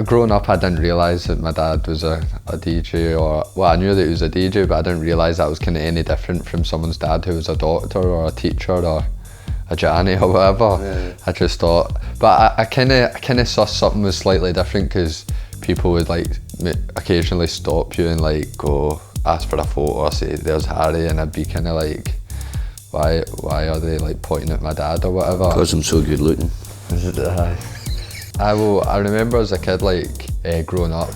Growing up, I didn't realise that my dad was a DJ, well, I knew that he was a DJ, but I didn't realise that was kind of any different from someone's dad who was a doctor or a teacher or a janny or whatever. Yeah. I just thought, but I kind of saw something was slightly different, because people would like occasionally stop you and like go ask for a photo or say there's Harry, and I'd be kind of like, why are they like pointing at my dad or whatever? Because I'm so good looking. I remember as a kid, like growing up,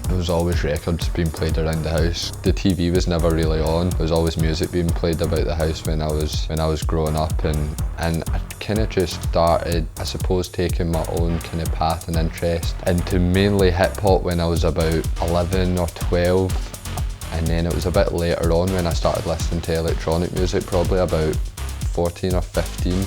there was always records being played around the house. The TV was never really on. There was always music being played about the house when I was growing up, and I kind of just started, I suppose, taking my own kind of path and interest into mainly hip hop when I was about 11 or 12, and then it was a bit later on when I started listening to electronic music, probably about 14 or 15.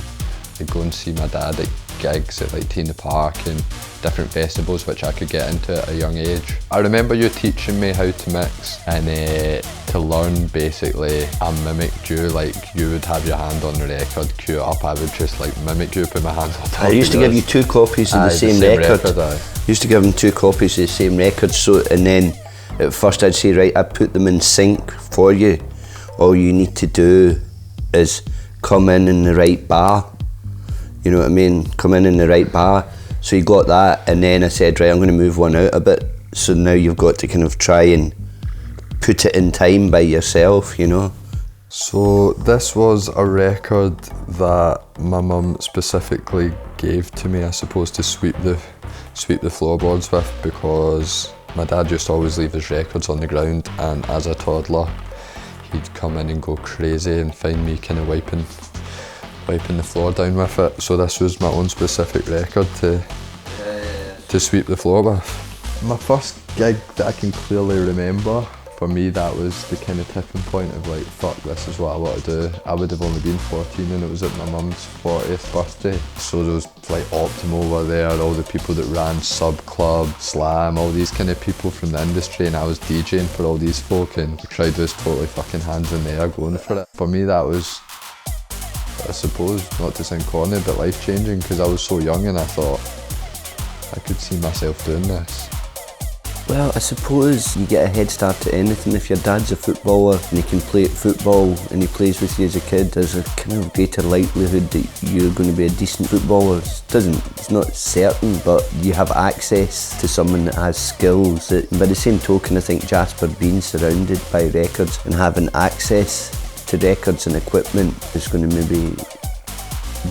I'd go and see my dad at gigs at like Tina Park and different festivals which I could get into at a young age. I remember you teaching me how to mix, and to learn basically I mimicked you. Like you would have your hand on the record, cue it up, I would just like mimic you, put my hand on top. I used to give you 2 copies of the same record. Used to give them 2 copies of the same record, so, and then at first I'd say, right, I put them in sync for you. All you need to do is come in the right bar. You know what I mean? Come in the right bar. So you got that, and then I said, right, I'm going to move one out a bit. So now you've got to kind of try and put it in time by yourself, you know? So this was a record that my mum specifically gave to me, I suppose, to sweep the floorboards with, because my dad used to always leave his records on the ground, and as a toddler he'd come in and go crazy and find me kind of wiping the floor down with it. So this was my own specific record to sweep the floor with. My first gig that I can clearly remember, for me that was the kind of tipping point of like, fuck, this is what I want to do. I would have only been 14 and it was at my mum's 40th birthday. So there was like Optimo were there, all the people that ran Sub Club, Slam, all these kind of people from the industry, and I was DJing for all these folk, and the crowd was totally fucking hands in the air going for it. For me that was, I suppose, not to sound corny, but life-changing, because I was so young and I thought I could see myself doing this. Well, I suppose you get a head start to anything. If your dad's a footballer and he can play at football and he plays with you as a kid, there's a kind of greater likelihood that you're going to be a decent footballer. It's not certain, but you have access to someone that has skills. By the same token, I think Jasper being surrounded by records and having access to records and equipment is going to maybe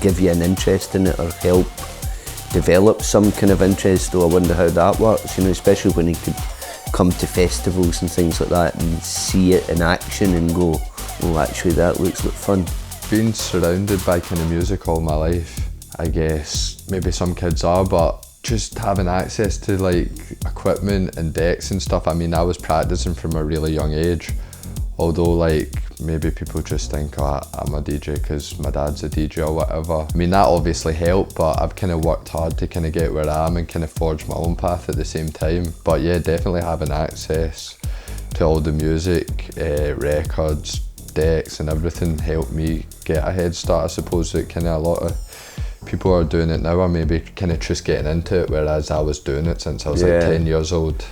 give you an interest in it or help develop some kind of interest, though I wonder how that works, you know, especially when you could come to festivals and things like that and see it in action and go, oh, actually that looks like fun. Being surrounded by kind of music all my life, I guess maybe some kids are, but just having access to like equipment and decks and stuff, I mean, I was practising from a really young age. Although like maybe people just think, oh, I'm a DJ because my dad's a DJ or whatever. I mean, that obviously helped, but I've kind of worked hard to kind of get where I am and kind of forge my own path at the same time. But yeah, definitely having access to all the music, records, decks and everything helped me get a head start. I suppose that kind of a lot of people are doing it now are maybe kind of just getting into it, whereas I was doing it since I was like 10 years old.